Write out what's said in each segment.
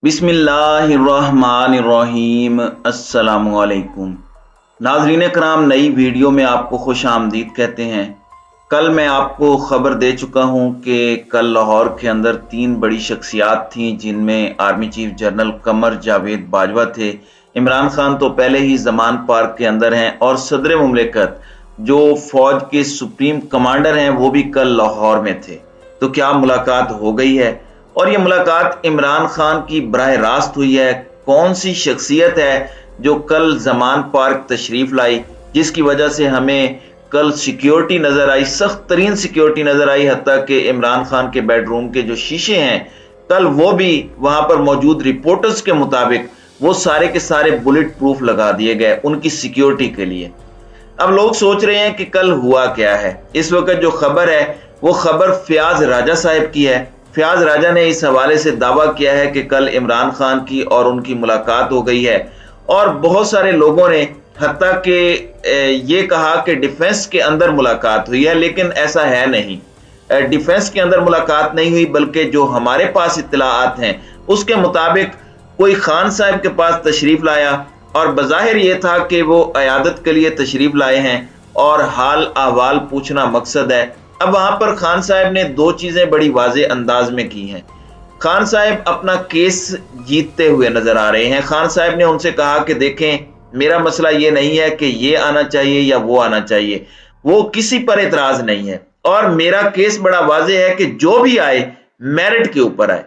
बिस्मिल्लाहिर्रहमानिर्रहीम। अस्सलामुअलैकुम नाज़रीन कराम, नई वीडियो में आपको खुश आमदीद कहते हैं। कल मैं आपको खबर दे चुका हूं कि कल लाहौर के अंदर 3 बड़ी शख्सियात थीं, जिनमें army chief general Qamar Javed Bajwa थे। इमरान खान तो पहले ही जमान पार्क के अंदर हैं और सदर मुमलिकत जो फौज के सुप्रीम कमांडर हैं वो भी कल लाहौर में थे। तो क्या मुलाकात हो गई है? और ये मुलाकात इमरान खान की बराह रास्त हुई है? कौन सी शख्सियत है जो कल जमान पार्क तशरीफ लाई, जिसकी वजह से हमें कल सिक्योरिटी नजर आई, सख्त तरीन सिक्योरिटी नजर आई, हत्ता कि इमरान खान के बेडरूम के जो शीशे हैं कल वो भी वहां पर मौजूद रिपोर्टर्स के मुताबिक वो सारे के सारे बुलेट प्रूफ लगा दिए गए उनकी सिक्योरिटी के लिए। अब लोग सोच रहे हैं कि कल हुआ क्या है। इस वक्त जो खबर है वो खबर फयाज राजा साहब की है। फयाज राजा ने इस हवाले से दावा किया है कि कल इमरान खान की और उनकी मुलाकात हो गई है, और बहुत सारे लोगों ने हत्ता कि ये कहा कि डिफेंस के अंदर मुलाकात हुई है, लेकिन ऐसा है नहीं। डिफेंस के अंदर मुलाकात नहीं हुई, बल्कि जो हमारे पास इत्तलाआत हैं उसके मुताबिक कोई खान साहब के पास तशरीफ लाया और बज़ाहिर ये था कि वो अयादत के लिए तशरीफ लाए हैं और हाल अहवाल पूछना मकसद है। अब वहां पर खान साहब ने 2 चीजें बड़ी वाज़े अंदाज में की हैं। खान साहब अपना केस जीतते हुए नजर आ रहे हैं। खान साहब ने उनसे कहा कि देखें, मेरा मसला ये नहीं है कि ये आना चाहिए या वो आना चाहिए, वो किसी पर एतराज नहीं है, और मेरा केस बड़ा वाज़े है कि जो भी आए मेरिट के ऊपर आए।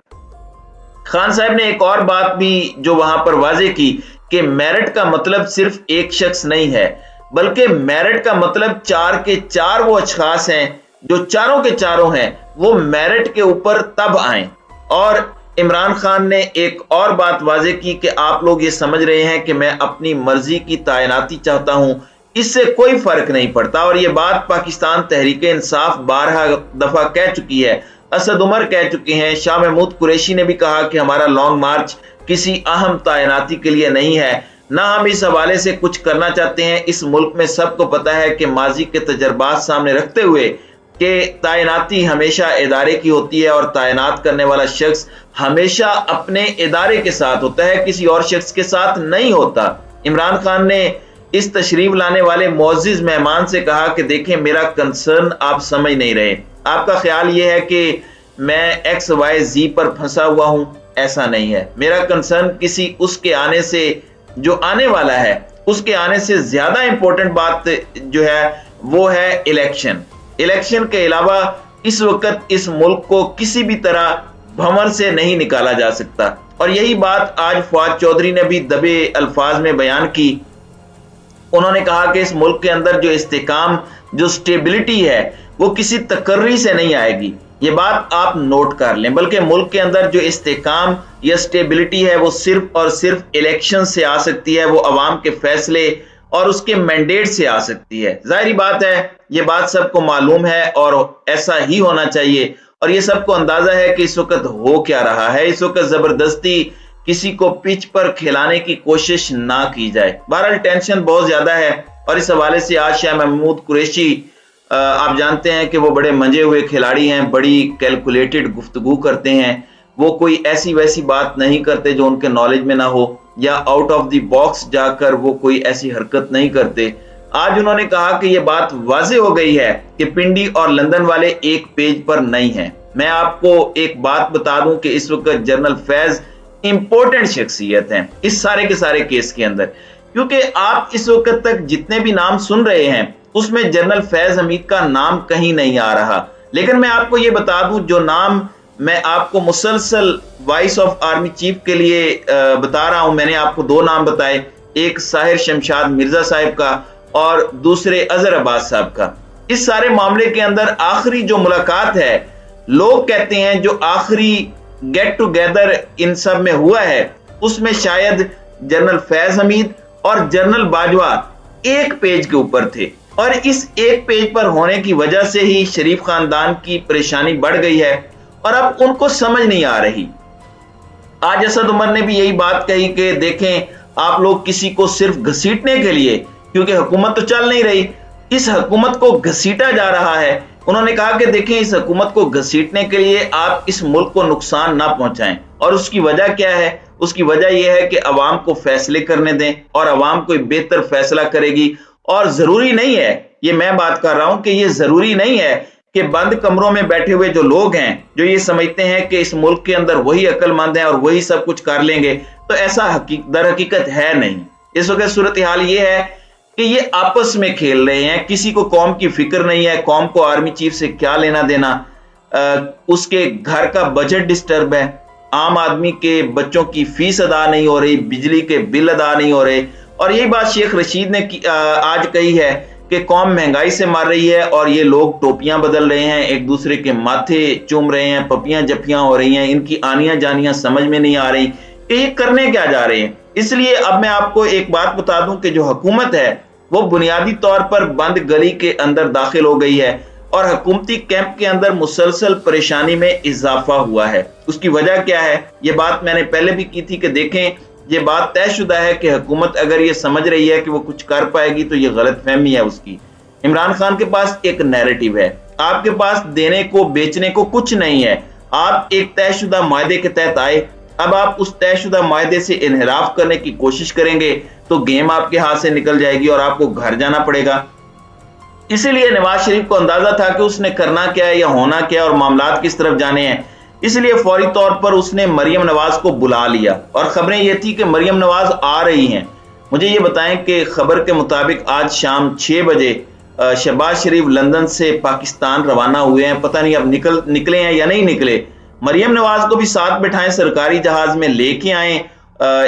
खान साहब ने एक और बात भी जो वहां पर वाज़े की कि मेरिट का मतलब सिर्फ एक शख्स नहीं है, बल्कि मेरिट का मतलब 4 के 4 वो अशखास हैं जो चारों के चारों हैं, वो मेरिट के ऊपर तब आए। और इमरान खान ने एक और बात वाज़े की कि आप लोग ये समझ रहे हैं कि मैं अपनी मर्जी की तैनाती चाहता हूं, इससे कोई फर्क नहीं पड़ता। और ये बात पाकिस्तान तहरीक इंसाफ 12 दफा कह चुकी है, असद उमर कह चुके हैं, शाह महमूद कुरैशी ने भी कहा कि हमारा लॉन्ग मार्च किसी अहम तैनाती के लिए नहीं है, ना हम इस हवाले से कुछ करना चाहते हैं। इस मुल्क में सबको पता है कि माजी के तजर्बात सामने रखते हुए कि तैनाती हमेशा इदारे की होती है और तैनात करने वाला शख्स हमेशा अपने इदारे के साथ होता है, किसी और शख्स के साथ नहीं होता। इमरान खान ने इस तशरीफ लाने वाले मुअज़्ज़िज़ मेहमान से कहा कि देखें, मेरा कंसर्न आप समझ नहीं रहे। आपका ख्याल ये है कि मैं XYZ पर फंसा हुआ हूं, ऐसा नहीं है। मेरा कंसर्न किसी उसके आने से, जो आने वाला है उसके आने से ज्यादा इंपॉर्टेंट बात जो है वो है इलेक्शन। इलेक्शन के अलावा इस वक्त इस मुल्क को किसी भी तरह भंवर से नहीं निकाला जा सकता, और यही बात आज फवाद चौधरी ने भी दबे अल्फाज में बयान की। उन्होंने कहा कि इस मुल्क के अंदर जो इस्तेकाम, जो स्टेबिलिटी है, वो किसी तकर्री से नहीं आएगी। ये बात आप नोट कर लें, बल्कि मुल्क के अंदर जो इस्तेकाम या स्टेबिलिटी है वो सिर्फ और सिर्फ इलेक्शन से आ सकती है, वो अवाम के फैसले और उसके मैंडेट से आ सकती है। जाहिर बात है, ये बात सबको मालूम है और ऐसा ही होना चाहिए, और ये सबको अंदाजा है कि इस वक्त हो क्या रहा है। इस वक्त जबरदस्ती किसी को पिच पर खिलाने की कोशिश ना की जाए। बहरहाल टेंशन बहुत ज्यादा है, और इस हवाले से आज शाह महमूद कुरैशी, आप जानते हैं कि वो बड़े मंजे हुए खिलाड़ी हैं, बड़ी कैलकुलेटेड गुफ्तगू करते हैं, वो कोई ऐसी वैसी बात नहीं करते जो उनके नॉलेज में ना हो, या आउट ऑफ द बॉक्स जाकर वो कोई ऐसी हरकत नहीं करते। आज उन्होंने कहा कि ये बात वाज़े हो गई है कि पिंडी और लंदन वाले एक पेज पर नहीं हैं। मैं आपको एक बात बता दूं कि इस वक्त जनरल फैज इंपॉर्टेंट शख्सियत हैं इस सारे के सारे केस के अंदर, क्योंकि आप इस वक्त तक जितने भी नाम सुन रहे हैं उसमें जनरल फैज हमीद का नाम कहीं नहीं आ रहा। लेकिन मैं आपको ये बता दूं, जो नाम मैं आपको मुसलसल वॉइस ऑफ आर्मी चीफ के लिए बता रहा हूं, मैंने आपको 2 नाम बताए, एक साहिर शमशाद मिर्जा साहब का और दूसरे अजहर अब्बास साहब का। इस सारे मामले के अंदर आखिरी जो मुलाकात है, लोग कहते हैं जो आखिरी गेट टुगेदर इन सब में हुआ है, उसमें शायद जनरल फैज हमीद और जनरल बाजवा एक पेज के ऊपर थे, और इस एक पेज पर होने की वजह से ही शरीफ खानदान की परेशानी बढ़ गई है और अब उनको समझ नहीं आ रही। आज असद उमर ने भी यही बात कही कि देखें, आप लोग किसी को सिर्फ घसीटने के लिए, क्योंकि हुकूमत तो चल नहीं रही, इस हुकूमत को घसीटा जा रहा है, उन्होंने कहा कि देखें, इस हुकूमत को घसीटने के लिए आप इस मुल्क को नुकसान ना पहुंचाएं। और उसकी वजह क्या है? उसकी वजह यह है कि अवाम को फैसले करने दें और अवाम कोई बेहतर फैसला करेगी। और जरूरी नहीं है, ये मैं बात कर रहा हूं कि ये जरूरी नहीं है कि बंद कमरों में बैठे हुए जो लोग हैं, जो ये समझते हैं कि इस मुल्क के अंदर वही अक्लमंद हैं और वही सब कुछ कर लेंगे, तो ऐसा दर हकीकत है नहीं। इस वक्त सूरत हाल ये है कि ये आपस में खेल रहे हैं, किसी को कौम की फिक्र नहीं है, कौम को आर्मी चीफ से क्या लेना देना। उसके घर का बजट डिस्टर्ब है, आम आदमी के बच्चों की फीस अदा नहीं हो रही, बिजली के बिल अदा नहीं हो रहे। और यही बात शेख रशीद ने आज कही है कि कौम महंगाई से मर रही है और ये लोग टोपियां बदल रहे हैं, एक दूसरे के माथे चूम रहे हैं, पपियां जपियां हो रही हैं, इनकी आनियां जानियां समझ में नहीं आ रही कि ये करने क्या जा रहे हैं। इसलिए अब मैं आपको एक बात बता दूं कि जो हुकूमत है वो बुनियादी तौर पर बंद गली के अंदर दाखिल हो गई है और हुकूमती कैंप के अंदर मुसलसल परेशानी में इजाफा हुआ है। उसकी वजह क्या है? ये बात मैंने पहले भी की थी कि देखें, ये बात तयशुदा है कि हुकूमत अगर ये समझ रही है कि वो कुछ कर पाएगी तो ये गलत फहमी है उसकी। इमरान खान के पास एक नैरेटिव है, आपके पास देने को बेचने को कुछ नहीं है। आप एक तयशुदा मायदे के तहत आए, अब आप उस तयशुदा मायदे से इनहराफ करने की कोशिश करेंगे तो गेम आपके हाथ से निकल जाएगी और आपको घर जाना पड़ेगा। इसीलिए नवाज शरीफ को अंदाजा था कि उसने करना क्या है या होना क्या है और मामलात किस तरफ जाने हैं। इसलिए फौरी तौर पर उसने मरियम नवाज को बुला लिया और खबरें यह थी कि मरियम नवाज आ रही हैं। मुझे ये बताएं कि खबर के मुताबिक आज शाम 6 बजे शहबाज शरीफ लंदन से पाकिस्तान रवाना हुए हैं। पता नहीं अब निकले हैं या नहीं निकले। मरियम नवाज को भी साथ बिठाएं, सरकारी जहाज में लेके आए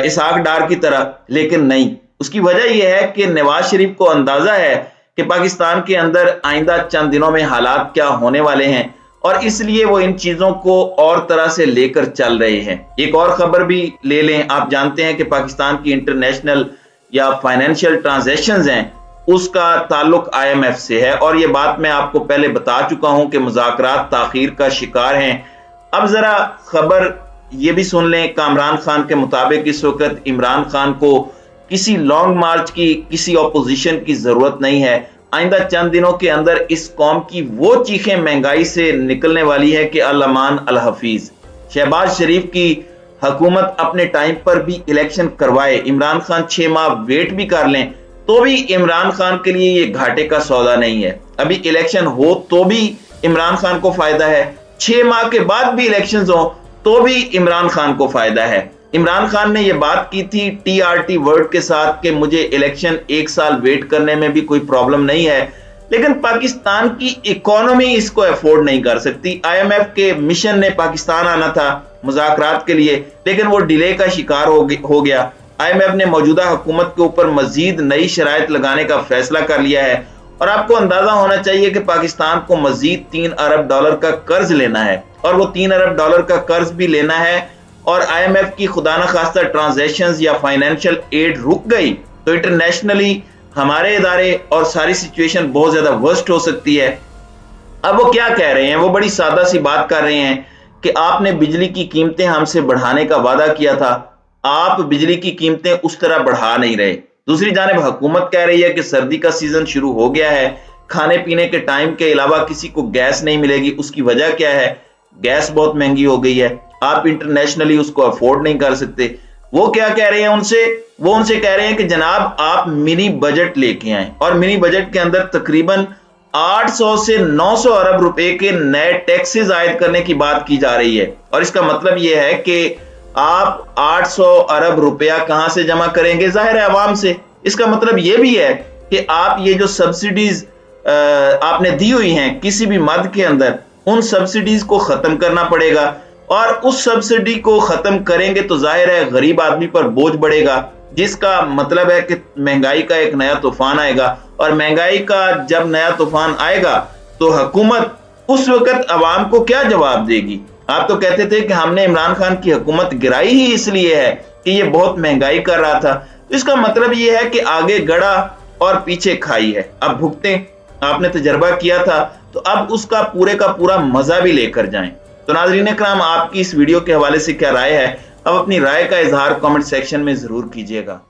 इसहाक डार की तरह, लेकिन नहीं। उसकी वजह यह है कि नवाज शरीफ को अंदाजा है कि पाकिस्तान के अंदर आइंदा चंद दिनों में हालात क्या होने वाले हैं और इसलिए वो इन चीजों को और तरह से लेकर चल रहे हैं। एक और खबर भी ले लें, आप जानते हैं कि पाकिस्तान की इंटरनेशनल या फाइनेंशियल ट्रांजैक्शंस हैं, उसका ताल्लुक IMF से है और ये बात मैं आपको पहले बता चुका हूं कि मुज़ाकरात ताखीर का शिकार हैं। अब जरा खबर ये भी सुन लें, कामरान खान के मुताबिक इस वक्त इमरान खान को किसी लॉन्ग मार्च की, किसी ऑपोजिशन की जरूरत नहीं है। आइंदा चंद दिनों के अंदर इस कौम की वो चीखें महंगाई से निकलने वाली है कि अल अमान अल हफीज। शहबाज शरीफ की हुकूमत अपने टाइम पर भी इलेक्शन करवाए, इमरान खान 6 माह वेट भी कर लें तो भी इमरान खान के लिए ये घाटे का सौदा नहीं है। अभी इलेक्शन हो तो भी इमरान खान को फायदा है, 6 माह के बाद भी इलेक्शन हो तो भी इमरान खान को फायदा है। इमरान खान ने यह बात की थी TRT वर्ड के साथ कि मुझे इलेक्शन 1 साल वेट करने में भी कोई प्रॉब्लम नहीं है, लेकिन पाकिस्तान की इकोनॉमी इसको अफोर्ड नहीं कर सकती। IMF के मिशन ने पाकिस्तान आना था मुज़ाकरात के लिए, लेकिन वो डिले का शिकार हो गया। IMF ने मौजूदा हुकूमत के ऊपर मजीद नई शराइत लगाने का फैसला कर लिया है और आपको अंदाजा होना चाहिए कि पाकिस्तान को मजीद $3 अरब का कर्ज लेना है और वो $3 अरब का कर्ज भी लेना है और IMF की खुदा न खास्ता ट्रांजैक्शंस या फाइनेंशियल एड रुक गई तो इंटरनेशनली हमारे इदारे और सारी सिचुएशन बहुत ज्यादा वर्स्ट हो सकती है। अब वो क्या कह रहे हैं? वो बड़ी सादा सी बात कर रहे हैं कि आपने बिजली की कीमतें हमसे बढ़ाने का वादा किया था, आप बिजली की कीमतें उस तरह बढ़ा नहीं रहे। दूसरी जानिब हुकूमत कह रही है कि सर्दी का सीजन शुरू हो गया है, खाने पीने के टाइम के अलावा किसी को गैस नहीं मिलेगी। उसकी वजह क्या है? गैस बहुत महंगी हो गई है, आप इंटरनेशनली उसको अफोर्ड नहीं कर सकते। वो क्या कह रहे हैं उनसे? वो उनसे कह रहे हैं कि जनाब आप मिनी बजट लेके आए और मिनी बजट के अंदर तकरीबन 800 से 900 अरब रुपए के नए टैक्सेस आयद करने की बात की जा रही है और इसका मतलब यह है कि आप 800 अरब रुपया कहां से जमा करेंगे? जाहिर है अवाम से। इसका मतलब यह भी है कि आप ये जो सब्सिडीज आपने दी हुई हैं किसी भी मद के अंदर, उन सब्सिडीज को खत्म करना पड़ेगा और उस सब्सिडी को खत्म करेंगे तो जाहिर है गरीब आदमी पर बोझ बढ़ेगा, जिसका मतलब है कि महंगाई का एक नया तूफान आएगा और महंगाई का जब नया तूफान आएगा तो हुकूमत उस वक्त अवाम को क्या जवाब देगी? आप तो कहते थे कि हमने इमरान खान की हुकूमत गिराई ही इसलिए है कि ये बहुत महंगाई कर रहा था। तो इसका मतलब ये है कि आगे गड़ा और पीछे खाई है, अब भुगते। आपने तजर्बा किया था तो अब उसका पूरे का पूरा मजा भी लेकर जाएं। तो नाज़रीन इकराम, आपकी इस वीडियो के हवाले से क्या राय है? अब अपनी राय का इजहार कमेंट सेक्शन में जरूर कीजिएगा।